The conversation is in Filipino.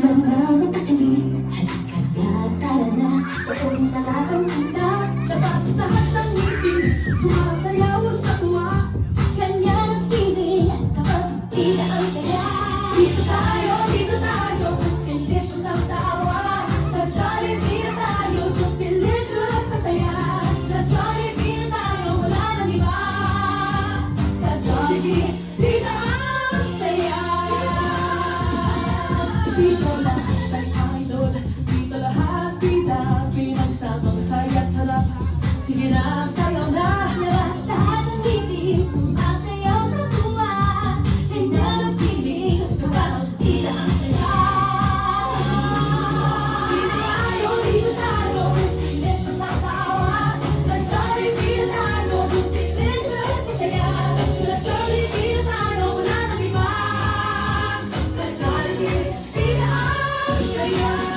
nananatili. Halika na, tara na, ako'y nakakanta. Labas lahat ng ngiti, sumasayaw sa tuwa. Ganyan ang feeling kapag di na ang saya. Dito tayo, mas delicious ang tawa. Sa Jollibee na tayo, just delicious sa saya. Sa Jollibee na tayo, wala nang iba. Sa Jollibee, dito ang saya. Dito lahat ay idol, dito lahat bida. Pinagsamang saya't sarap, sige na, sayaw na. Labas lahat ng ngiti, sumasayaw sa tuwa. Ganyan ang feeling kapag di na ang saya. Dito tayo, mas delicious ang tawa. Sa Jollibee na tayo, just delicious sa saya. Sa Jollibee na tayo, wala nang iba. Sa Jollibee, dito ang saya.